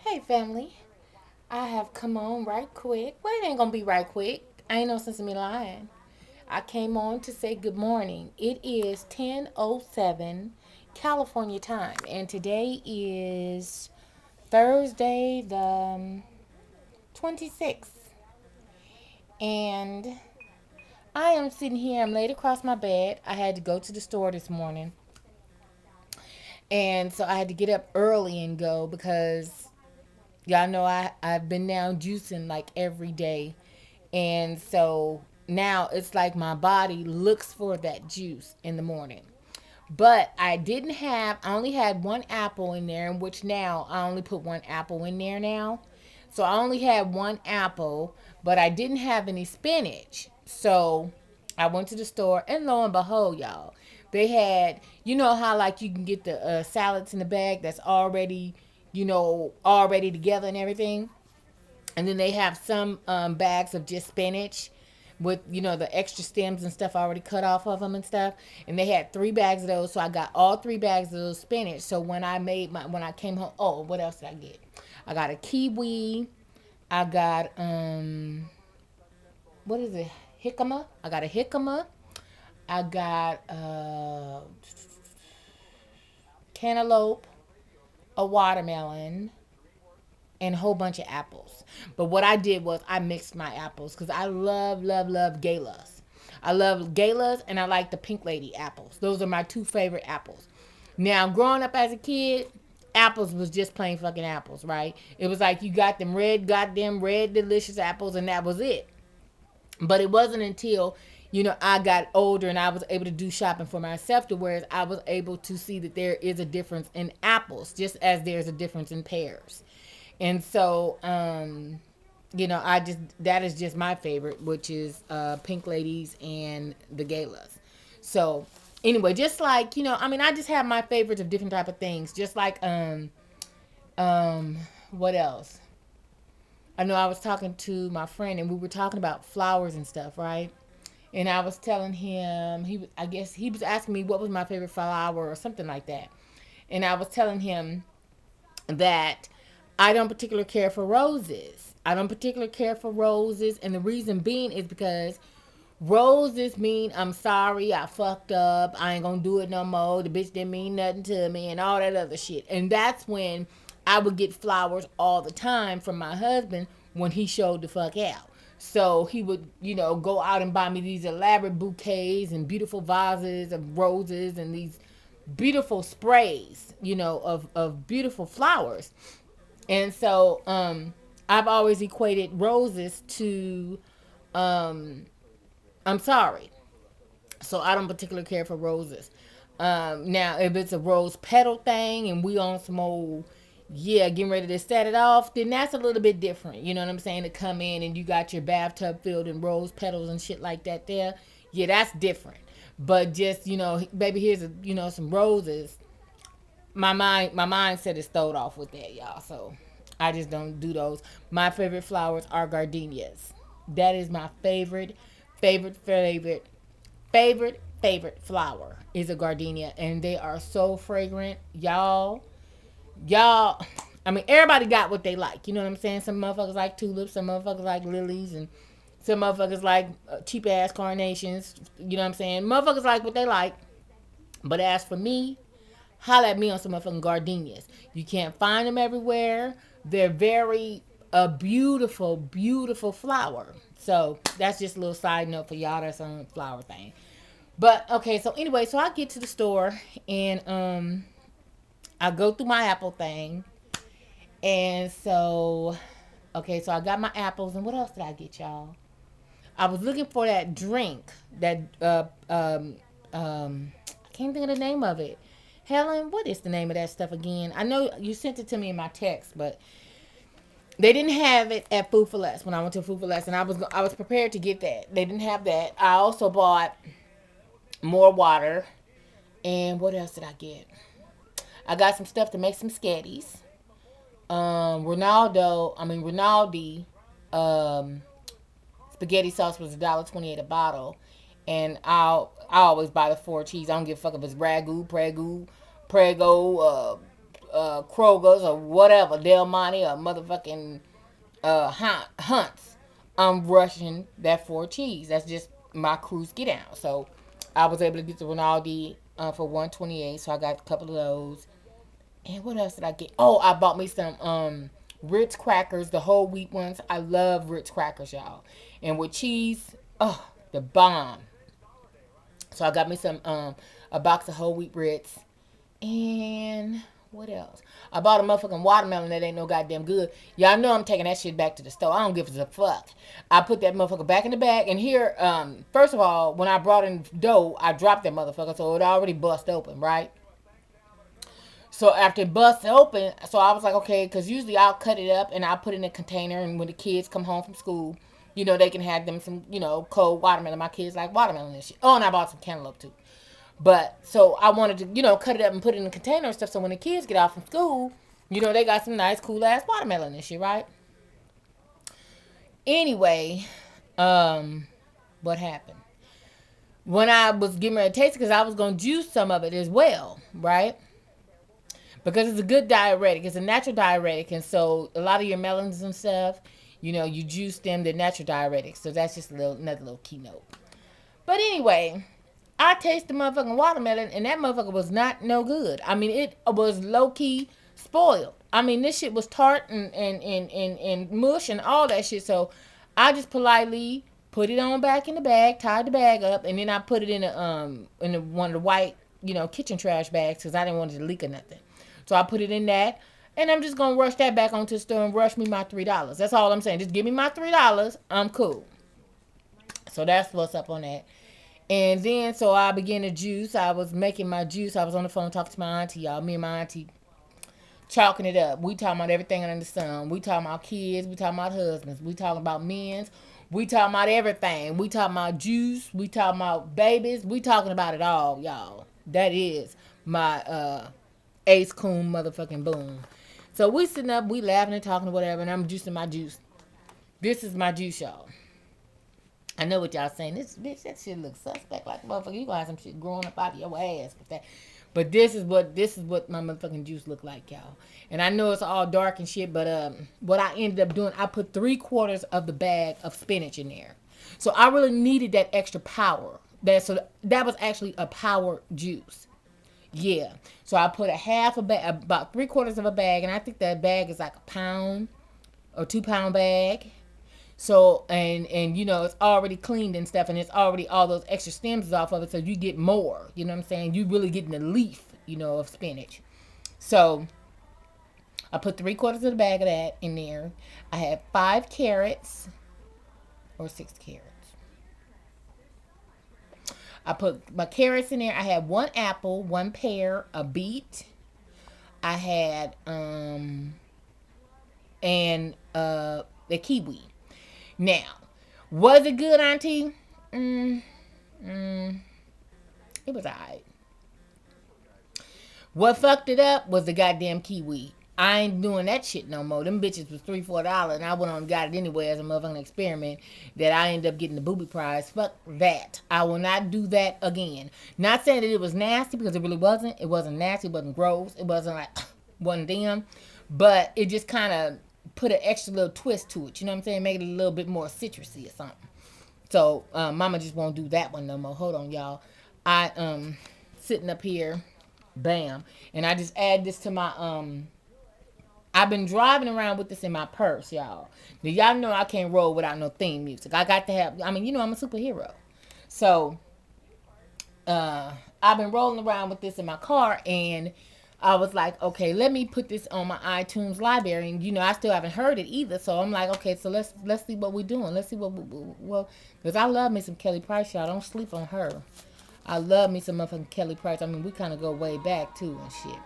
Hey family, I have come on right quick. Well, it ain't gonna be right quick. I ain't no sense of me lying. I came on to say good morning. It is 10:07 California time, and today is Thursday the 26th. And I am sitting here. I'm laid across my bed. I had to go to the store this morning, and so I had to get up early and go because y'all know I've been now juicing like every day. And so now it's like my body looks for that juice in the morning. But I only had one apple in there, in which now I only put one apple in there now. So I only had one apple, but I didn't have any spinach. So I went to the store, and lo and behold, y'all, they had, you know how like you can get the salads in the bag that's already, already together and everything. And then they have some bags of just spinach with the extra stems and stuff already cut off of them and stuff. And they had 3 bags of those, so I got all 3 bags of those spinach. So when I came home, oh, what else did I get? I got a kiwi. I got what is it? Jicama. I got a jicama. I got cantaloupe, a watermelon, and a whole bunch of apples. But what I did was I mixed my apples because I love, love, love galas. I love galas and I like the Pink Lady apples. Those are my two favorite apples. Now, growing up as a kid, apples was just plain fucking apples, right? It was like you got them red, goddamn red, delicious apples, and that was it. But it wasn't until I got older and I was able to do shopping for myself to where I was able to see that there is a difference in apples, just as there's a difference in pears. And so, I just that is just my favorite, which is Pink Ladies and the Galas. So anyway, just like I just have my favorites of different type of things. Just like what else? I know I was talking to my friend and we were talking about flowers and stuff, right? And I was telling him I guess he was asking me what was my favorite flower or something like that. And I was telling him that I don't particularly care for roses. I don't particularly care for roses, and the reason being is because roses mean I'm sorry, I fucked up, I ain't gonna do it no more. The bitch didn't mean nothing to me, and all that other shit. And that's when I would get flowers all the time from my husband when he showed the fuck out. So he would, go out and buy me these elaborate bouquets and beautiful vases of roses and these beautiful sprays, of beautiful flowers. And so I've always equated roses to I'm sorry. So I don't particularly care for roses. Now, if it's a rose petal thing and we on some old, yeah, getting ready to set it off, then that's a little bit different. You know what I'm saying? To come in and you got your bathtub filled in rose petals and shit like that there. Yeah, that's different. But just, baby, here's some roses. My mindset is throwed off with that, y'all. So I just don't do those. My favorite flowers are gardenias. That is my favorite flower is a gardenia, and they are so fragrant, y'all. I mean, everybody got what they like. You know what I'm saying? Some motherfuckers like tulips, some motherfuckers like lilies, and some motherfuckers like cheap ass carnations. You know what I'm saying? Motherfuckers like what they like. But as for me, holla at me on some motherfucking gardenias. You can't find them everywhere. They're very a beautiful, beautiful flower. So that's just a little side note for y'all that's on the flower thing. But okay, so anyway, so I get to the store and I go through my apple thing. And so okay, so I got my apples and what else did I get, y'all? I was looking for that drink that I can't think of the name of it. Helen, what is the name of that stuff again? I know you sent it to me in my text, but they didn't have it at Food for Less when I went to Food for Less, and I was prepared to get that. They didn't have that. I also bought more water, and what else did I get? I got some stuff to make some scatties. Rinaldi, um, spaghetti sauce was $1.28 a bottle, and I always buy the 4 cheese. I don't give a fuck if it's ragu, prego, Kroger's or whatever, Del Monte or motherfucking Hunts, I'm rushing that 4 cheese. That's just my cruise get out. So I was able to get the Rinaldi for 128. So I got a couple of those. And what else did I get? Oh, I bought me some Ritz crackers, the whole wheat ones. I love Ritz crackers, y'all. And with cheese, oh, the bomb. So I got me some a box of whole wheat Ritz. And what else? I bought a motherfucking watermelon that ain't no goddamn good. Y'all know I'm taking that shit back to the store. I don't give a fuck. I put that motherfucker back in the bag. And here, first of all, when I brought in dough, I dropped that motherfucker, so it already bust open, right? So after it busts open, so I was like, okay, because usually I'll cut it up and I'll put it in a container, and when the kids come home from school, they can have them some, cold watermelon. My kids like watermelon and shit. Oh, and I bought some cantaloupe too. But so I wanted to, cut it up and put it in a container and stuff. So when the kids get off from school, they got some nice, cool ass watermelon and shit, right? Anyway, what happened? When I was getting ready to taste it, because I was going to juice some of it as well, right? Because it's a good diuretic. It's a natural diuretic. And so a lot of your melons and stuff, you juice them, they're natural diuretics. So that's just another little keynote. But anyway, I tasted the motherfucking watermelon, and that motherfucker was not no good. I mean, it was low-key spoiled. I mean, this shit was tart and mush and all that shit. So I just politely put it on back in the bag, tied the bag up, and then I put it in one of the white, kitchen trash bags, because I didn't want it to leak or nothing. So I put it in that, and I'm just going to rush that back onto the store and rush me my $3. That's all I'm saying. Just give me my $3. I'm cool. So that's what's up on that. And then, so I began to juice. I was making my juice. I was on the phone talking to my auntie, y'all. Me and my auntie chalking it up. We talking about everything under the sun. We talking about kids. We talking about husbands. We talking about men's. We talking about everything. We talking about juice. We talking about babies. We talking about it all, y'all. That is my Ace Coon motherfucking boom. So we sitting up, we laughing and talking or whatever, and I'm juicing my juice. This is my juice, y'all. I know what y'all saying. This bitch, that shit looks suspect like motherfucker. You gonna have some shit growing up out of your ass with that. But this is what my motherfucking juice look like, y'all. And I know it's all dark and shit, but what I ended up doing, I put 3/4 of the bag of spinach in there. So I really needed that extra power. That was actually a power juice. Yeah. So I put a half a bag, about 3/4 of a bag, and I think that bag is like a pound or 2 pound bag. So and it's already cleaned and stuff, and it's already all those extra stems off of it, so you get more. You know what I'm saying? You really getting the leaf, of spinach. So I put 3/4 of the bag of that in there. I had 5 carrots or 6 carrots. I put my carrots in there. I had 1 apple, 1 pear, a beet. I had and the kiwi. Now, was it good, Auntie? It was alright. What fucked it up was the goddamn kiwi. I ain't doing that shit no more. Them bitches was $3-4, and I went on and got it anyway as a motherfucking experiment that I ended up getting the booby prize. Fuck that. I will not do that again. Not saying that it was nasty, because it really wasn't. It wasn't nasty. It wasn't gross. It wasn't like, wasn't them. But it just kind of put an extra little twist to it. You know what I'm saying? Make it a little bit more citrusy or something. So, mama just won't do that one no more. Hold on, y'all. I, sitting up here, bam. And I just add this to my, I've been driving around with this in my purse, y'all. Now, y'all know I can't roll without no theme music. I got to have, I'm a superhero. So, I've been rolling around with this in my car, and I was like, okay, let me put this on my iTunes library, and I still haven't heard it either. So I'm like, okay, so let's see what we're doing. Let's see well, because I love me some Kelly Price, y'all. Don't sleep on her. I love me some motherfucking Kelly Price. I mean, we kind of go way back too and shit.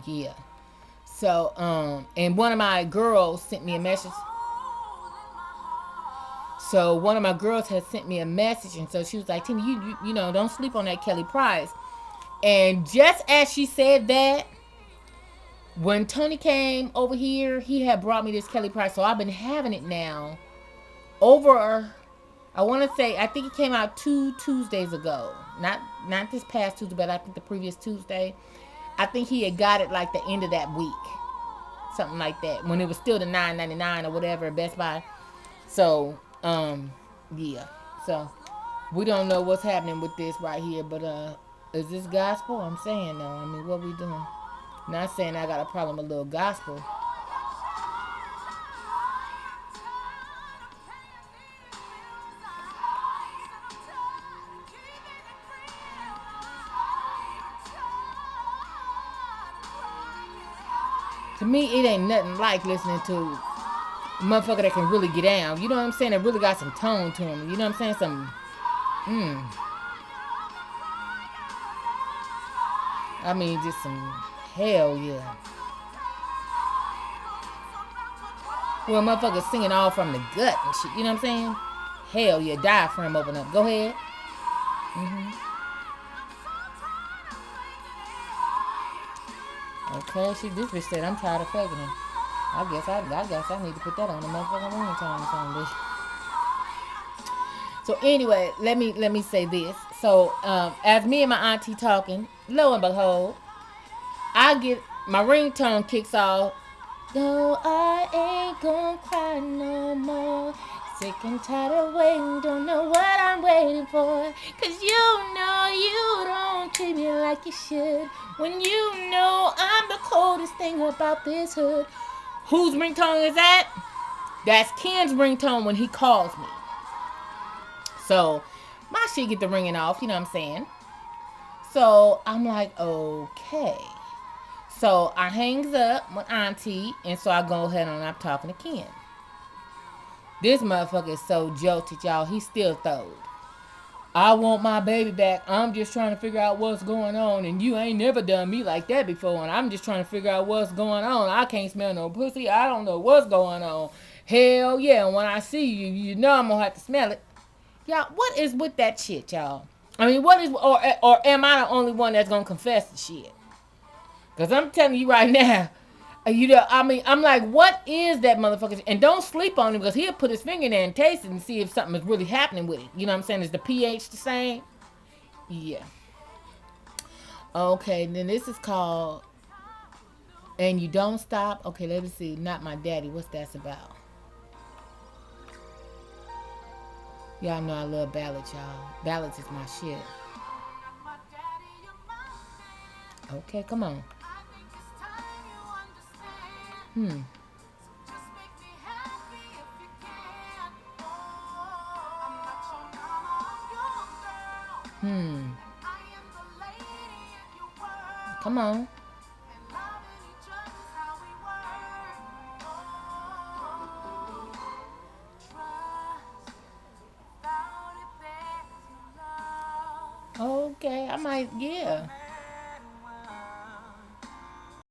Yeah. So and one of my girls sent me a message. So one of my girls had sent me a message, and so she was like, Timmy, you don't sleep on that Kelly Price. And just as she said that, when Tony came over here, he had brought me this Kelly Price. So I've been having it now over I want to say I think it came out 2 Tuesdays ago. Not this past Tuesday, but I think the previous Tuesday. I think he had got it like the end of that week, something like that, when it was still the $9.99 or whatever at Best Buy. So yeah. So we don't know what's happening with this right here, but is this gospel? I'm saying though. I mean, what we doing? Not saying I got a problem with a little gospel. To me, it ain't nothing like listening to a motherfucker that can really get down. You know what I'm saying? That really got some tone to him. You know what I'm saying? Some, I mean, just some hell yeah. Well, motherfuckers singing all from the gut and shit. You know what I'm saying? Hell yeah, diaphragm open up. Go ahead. Okay, this bitch said I'm tired of fucking him. I guess I need to put that on the motherfucking ringtone or something, bitch. So anyway, let me say this. So as me and my auntie talking, lo and behold, I get my ringtone kicks off. No, I ain't gonna cry no more. Sick and tired of waiting, don't know what I'm waiting for. Cause you know you don't treat me like you should. When you know I'm the coldest thing about this hood. Whose ringtone is that? That's Ken's ringtone when he calls me. So my shit get the ringing off, you know what I'm saying? So I'm like, okay. So I hangs up with auntie, and so I go ahead and I'm talking to Ken. This motherfucker is so jolted, y'all. He still throwed. I want my baby back. I'm just trying to figure out what's going on, and you ain't never done me like that before, and I'm just trying to figure out what's going on. I can't smell no pussy. I don't know what's going on. Hell yeah, when I see you, you know I'm gonna have to smell it. Y'all, what is with that shit, y'all? I mean, what is, or am I the only one that's gonna confess the shit? Because I'm telling you right now, you know, I mean, I'm like, what is that motherfucker? And don't sleep on him because he'll put his finger in there and taste it and see if something is really happening with it. You know what I'm saying? Is the pH the same? Yeah. Okay, then this is called And You Don't Stop. Okay, let me see. Not My Daddy. What's that about? Y'all know I love ballads, y'all. Ballads is my shit. Okay, come on. Hmm. Hmm. Come on. Okay, I might, yeah.